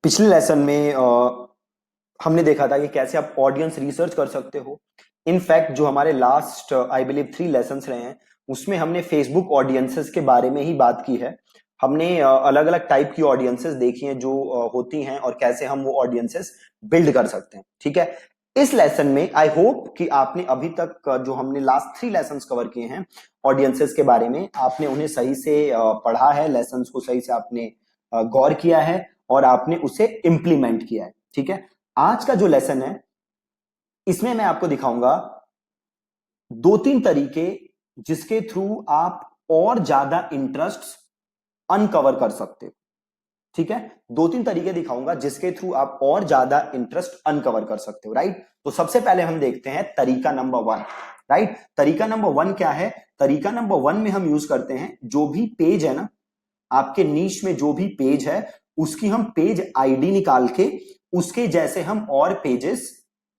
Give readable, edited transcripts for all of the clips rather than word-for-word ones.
पिछले लेसन में हमने देखा था कि कैसे आप ऑडियंस रिसर्च कर सकते हो। इनफैक्ट जो हमारे लास्ट आई बिलीव 3 लेसन्स रहे हैं उसमें हमने फेसबुक ऑडियंसेस के बारे में ही बात की है। हमने अलग अलग टाइप की ऑडियंसेस देखी हैं जो होती हैं और कैसे हम वो ऑडियंसेस बिल्ड कर सकते हैं। ठीक है, इस लेसन में आई होप कि आपने अभी तक जो हमने लास्ट 3 लेसन्स कवर किए हैं ऑडियंसेस के बारे में, आपने उन्हें सही से पढ़ा है, लेसन्स को सही से आपने गौर किया है और आपने उसे इंप्लीमेंट किया है। ठीक है, आज का जो लेसन है इसमें मैं आपको दिखाऊंगा 2-3 तरीके जिसके थ्रू आप और ज्यादा इंटरेस्ट अनकवर कर सकते हो। ठीक है, 2-3 तरीके दिखाऊंगा जिसके थ्रू आप और ज्यादा इंटरेस्ट अनकवर कर सकते हो। राइट, तो सबसे पहले हम देखते हैं तरीका नंबर 1। राइट, तरीका नंबर 1 क्या है? तरीका नंबर 1 में हम यूज करते हैं जो भी पेज है ना, आपके नीश में जो भी पेज है उसकी हम पेज आईडी निकाल के उसके जैसे हम और पेजेस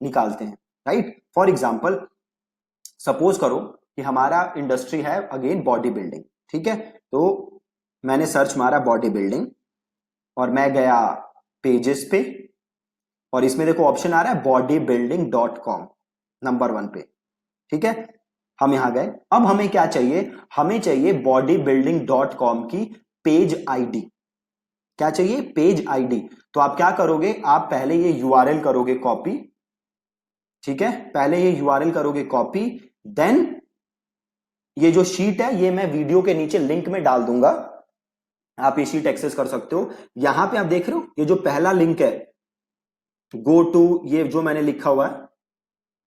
निकालते हैं। राइट, फॉर एग्जाम्पल सपोज करो कि हमारा इंडस्ट्री है अगेन बॉडी बिल्डिंग। ठीक है, तो मैंने सर्च मारा बॉडी बिल्डिंग और मैं गया पेजेस पे और इसमें देखो ऑप्शन आ रहा है bodybuilding.com नंबर 1 पे। ठीक है, हम यहां गए। अब हमें क्या चाहिए? हमें चाहिए bodybuilding.com की पेज आईडी। क्या चाहिए? Page ID. तो आप क्या करोगे? आप पहले ये यूआरएल करोगे कॉपी। ठीक है, पहले ये यूआरएल करोगे कॉपी, देन ये जो शीट है ये मैं वीडियो के नीचे लिंक में डाल दूंगा, आप ये शीट एक्सेस कर सकते हो। यहां पे आप देख रहे हो ये जो पहला लिंक है गो टू, ये जो मैंने लिखा हुआ है।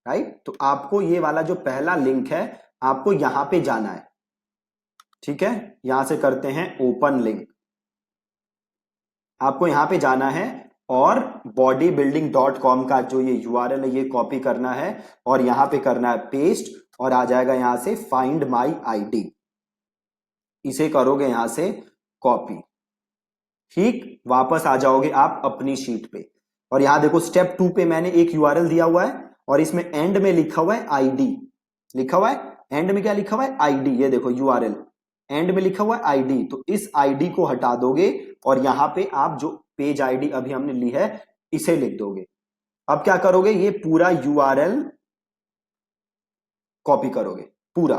राइट, तो आपको ये वाला जो पहला लिंक है आपको यहां पे जाना है। ठीक है, यहां से करते हैं ओपन लिंक, आपको यहां पे जाना है और bodybuilding.com का जो ये यूआरएल है ये कॉपी करना है और यहां पे करना है पेस्ट और आ जाएगा यहां से फाइंड माई आईडी, इसे करोगे यहां से कॉपी। ठीक, वापस आ जाओगे आप अपनी शीट पे और यहां देखो स्टेप 2 पे मैंने एक यूआरएल दिया हुआ है और इसमें एंड में लिखा हुआ है आईडी। लिखा हुआ है एंड में, क्या लिखा हुआ है? आईडी। ये देखो यूआरएल एंड में लिखा हुआ है आईडी, तो इस आईडी को हटा दोगे और यहां पे आप जो पेज आईडी अभी हमने ली है इसे लिख दोगे। अब क्या करोगे? ये पूरा यूआरएल कॉपी करोगे, पूरा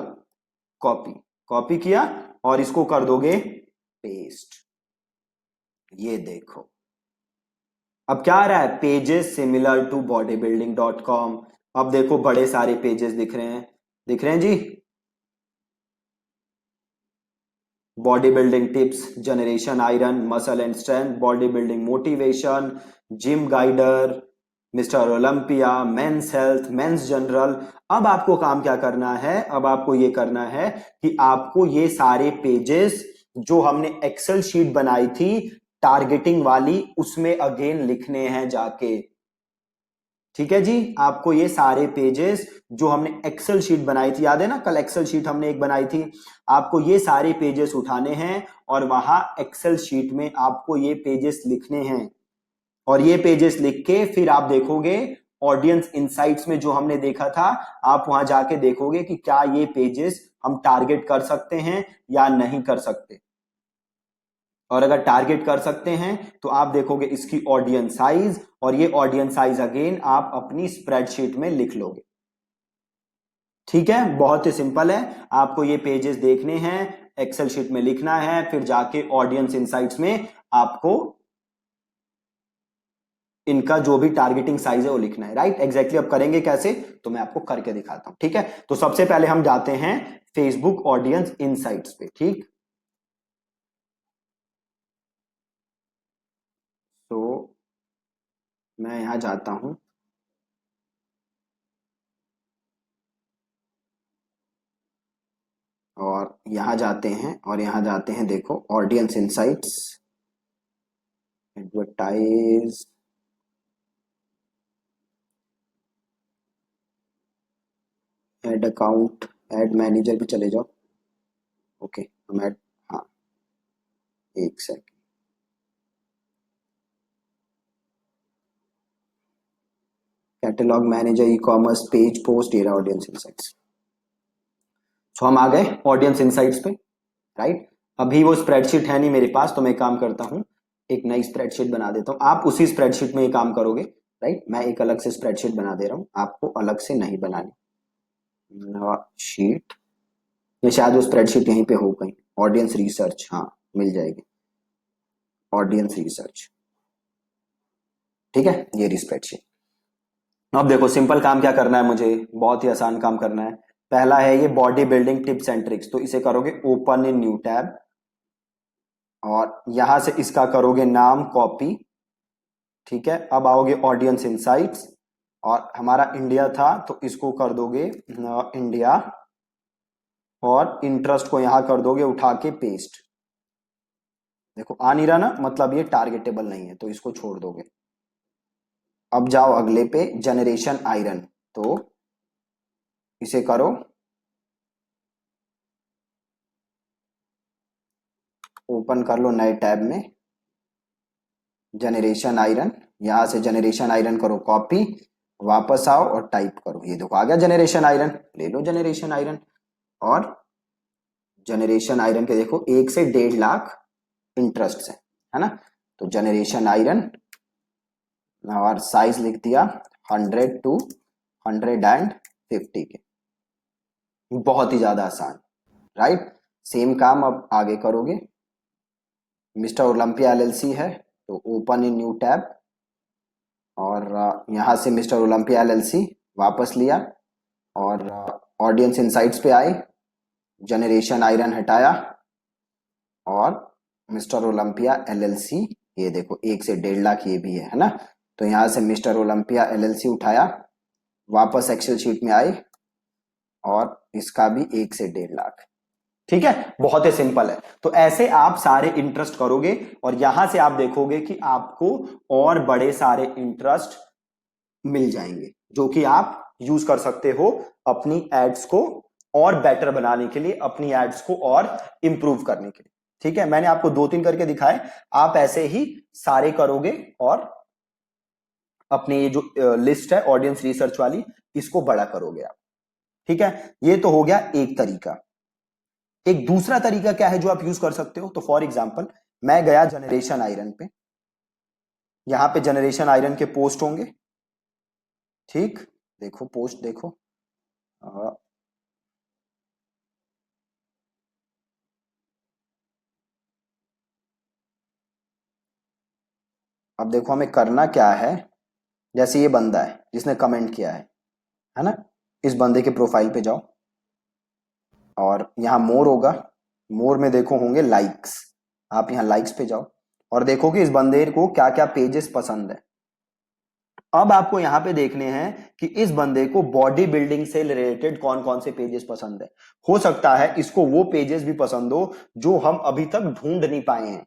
कॉपी। कॉपी किया और इसको कर दोगे पेस्ट। ये देखो अब क्या आ रहा है? Pages similar to bodybuilding.com। अब देखो बड़े सारे पेजेस दिख रहे हैं, दिख रहे हैं जी। Body building tips, Generation Iron, Muscle and Strength, body building motivation, gym guider, Mister Olympia, Men's Health, Men's Journal. अब आपको काम क्या करना है? अब आपको ये करना है कि आपको ये सारे पेजेस जो हमने एक्सेल शीट बनाई थी टारगेटिंग वाली उसमें अगेन लिखने हैं जाके। ठीक है जी, आपको ये सारे पेजेस जो हमने एक्सेल शीट बनाई थी, याद है ना कल एक्सेल शीट हमने एक बनाई थी, आपको ये सारे पेजेस उठाने हैं और वहां एक्सेल शीट में आपको ये पेजेस लिखने हैं और ये पेजेस लिख के फिर आप देखोगे ऑडियंस इनसाइट्स में जो हमने देखा था, आप वहां जाके देखोगे कि क्या ये पेजेस हम टारगेट कर सकते हैं या नहीं कर सकते। और अगर टारगेट कर सकते हैं तो आप देखोगे इसकी ऑडियंस साइज और ये ऑडियंस साइज अगेन आप अपनी स्प्रेडशीट में लिख लोगे। ठीक है, बहुत ही सिंपल है। आपको ये पेजेस देखने हैं, एक्सेल शीट में लिखना है, फिर जाके ऑडियंस इनसाइट्स में आपको इनका जो भी टारगेटिंग साइज है वो लिखना है। Right, exactly. अब करेंगे कैसे तो मैं आपको करके दिखाता हूं। ठीक है, तो सबसे पहले हम जाते हैं फेसबुक ऑडियंस इनसाइट्स पे। ठीक, तो मैं यहां जाता हूं और यहां जाते हैं और यहां जाते हैं, देखो audience insights, advertise, ad account, add manager पे चले जाओ। ओके, हम एड, हाँ एक second, catalogue manager, e commerce, page post, era, audience insights. तो हम आ गए ऑडियंस इनसाइट्स पे। राइट, अभी वो स्प्रेडशीट है नहीं मेरे पास, तो मैं काम करता हूं एक नई स्प्रेडशीट बना देता हूँ, आप उसी स्प्रेडशीट में ये काम करोगे, राइट। मैं एक अलग से स्प्रेडशीट बना दे रहा हूँ, आपको अलग से नहीं बनानी। शीट, ये शायद वो स्प्रेडशीट यहीं पे हो कहीं, ऑडियंस रिसर्च, हाँ मिल जाएगी, ऑडियंस रिसर्च, ठीक है, ये रही स्प्रेडशीट। अब देखो सिंपल काम क्या करना है मुझे, बहुत ही आसान काम करना है। पहला है ये body building tips and tricks, तो इसे करोगे ओपन इन न्यू टैब, और यहां से इसका करोगे नाम कॉपी, ठीक है। अब आओगे ऑडियंस इनसाइट्स, और हमारा इंडिया था तो इसको कर दोगे इंडिया, और इंटरेस्ट को यहां कर दोगे उठा के पेस्ट। देखो आ नहीं रहा ना, मतलब ये टारगेटेबल नहीं है, तो इसको छोड़ दोगे। अब जाओ अगले पे, जनरेशन आयरन, तो इसे करो ओपन कर लो नए टैब में, जनरेशन आयरन, यहां से जनरेशन आयरन करो कॉपी, वापस आओ और टाइप करो, ये देखो आ गया जनरेशन आयरन, ले लो जनरेशन आयरन। और जनरेशन आयरन के देखो 1 से 1.5 लाख इंटरेस्ट है ना। तो जनरेशन आयरन, और साइज लिख दिया 100 to 150 के, बहुत ही ज्यादा आसान, राइट। सेम काम अब आगे करोगे, मिस्टर ओलंपिया एलएलसी है तो ओपन इन न्यू टैब, और यहां से मिस्टर ओलंपिया एलएलसी वापस लिया, और ऑडियंस इनसाइट्स पे आए, जनरेशन आयरन हटाया, और मिस्टर ओलंपिया एलएलसी, ये देखो 1 से 1.5 लाख ये भी है ना। तो यहां से मिस्टर ओलंपिया एलएलसी उठाया, वापस एक्सेल शीट में आए, और इसका भी 1 से 1.5 लाख, ठीक है। बहुत ही सिंपल है। तो ऐसे आप सारे इंटरेस्ट करोगे, और यहां से आप देखोगे कि आपको और बड़े सारे इंटरेस्ट मिल जाएंगे, जो कि आप यूज कर सकते हो अपनी एड्स को और बेटर बनाने के लिए, अपनी एड्स को और इंप्रूव करने के लिए, ठीक है। मैंने आपको 2-3 करके दिखाए, आप ऐसे ही सारे करोगे, और अपने ये जो लिस्ट है ऑडियंस रिसर्च वाली, इसको बड़ा करोगे आप, ठीक है। ये तो हो गया एक तरीका। एक दूसरा तरीका क्या है जो आप यूज कर सकते हो, तो फॉर एग्जाम्पल मैं गया जनरेशन आयरन पे, यहां पे जनरेशन आयरन के पोस्ट होंगे, ठीक। देखो पोस्ट देखो, अ, अब देखो हमें करना क्या है। जैसे ये बंदा है जिसने कमेंट किया है ना, इस बंदे के प्रोफाइल पे जाओ, और यहाँ मोर होगा, मोर में देखो होंगे लाइक्स, आप यहाँ लाइक्स पे जाओ, और देखो कि इस बंदे को क्या क्या पेजेस पसंद है। अब आपको यहाँ पे देखने हैं कि इस बंदे को बॉडी बिल्डिंग से रिलेटेड कौन कौन से पेजेस पसंद है। हो सकता है इसको वो पेजेस भी पसंद हो जो हम अभी तक ढूंढ नहीं पाए हैं,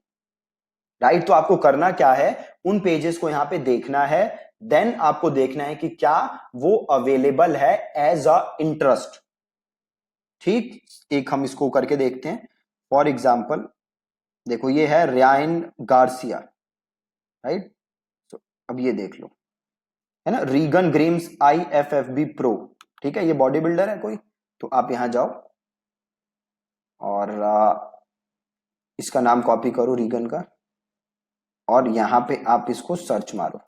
राइट। तो आपको करना क्या है, उन पेजेस को यहाँ पे देखना है, देन आपको देखना है कि क्या वो अवेलेबल है एज अ इंटरेस्ट, ठीक। एक हम इसको करके देखते हैं, फॉर एग्जाम्पल देखो ये है रियान गार्सिया, राइट। तो अब ये देख लो, है ना, रीगन ग्रिम्स IFFB प्रो, ठीक है, ये बॉडी बिल्डर है कोई। तो आप यहां जाओ, और इसका नाम कॉपी करो रीगन का, और यहां पे आप इसको सर्च मारो,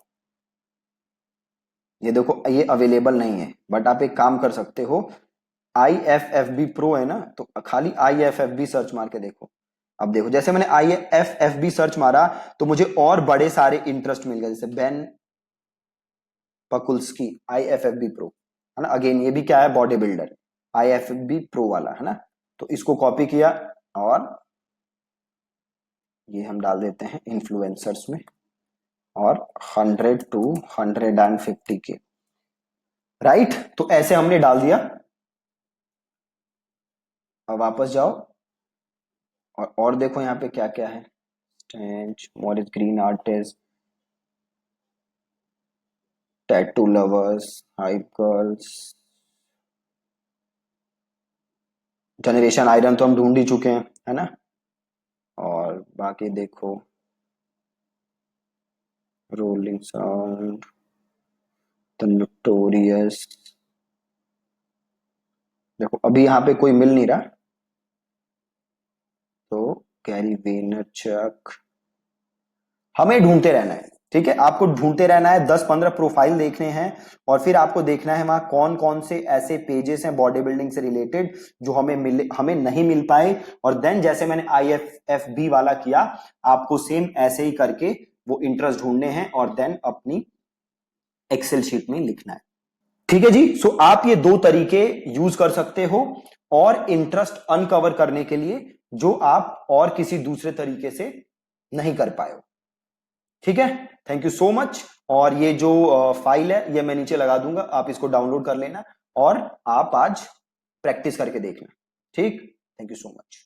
ये देखो ये अवेलेबल नहीं है, बट आप एक काम कर सकते हो, IFFB प्रो है ना, तो खाली IFFB सर्च मार के देखो। अब देखो जैसे मैंने IFFB सर्च मारा, तो मुझे और बड़े सारे इंटरेस्ट मिल गए, जैसे बेन पकुल्स्की IFFB प्रो, है ना। अगेन ये भी क्या है, बॉडी बिल्डर, IFFB प्रो वाला, है ना। तो इसको कॉपी किया, और ये हम डाल देते हैं इन्फ्लुएंसर्स में, और 100 to 150 के, राइट। तो ऐसे हमने डाल दिया। अब वापस जाओ, और देखो यहाँ पे क्या क्या है, stand Morris green artist, tattoo lovers, hype girls, generation iron तो हम ढूंढ ही चुके हैं, है ना। और बाकी देखो रोलिंग साउंड, द नोटोरियस, देखो अभी यहाँ पे कोई मिल नहीं रहा, तो कैरी वेनरचक, हमें ढूंढते रहना है, ठीक है, आपको ढूंढते रहना है, 10-15 प्रोफाइल देखने हैं और फिर आपको देखना है वहां कौन कौन से ऐसे पेजेस हैं बॉडी बिल्डिंग से रिलेटेड जो हमें नहीं मिल पाए, और देन जैसे मैंने IFFB वाला किया, आपको सेम ऐसे ही करके वो इंटरेस्ट ढूंढने हैं और देन अपनी एक्सेल शीट में लिखना है। ठीक है जी, सो आप ये दो तरीके यूज कर सकते हो और इंटरेस्ट अनकवर करने के लिए जो आप और किसी दूसरे तरीके से नहीं कर पाए हो। ठीक है, थैंक यू सो मच। और ये जो फाइल है ये मैं नीचे लगा दूंगा, आप इसको डाउनलोड कर लेना और आप आज प्रैक्टिस करके देखना। ठीक, थैंक यू सो मच।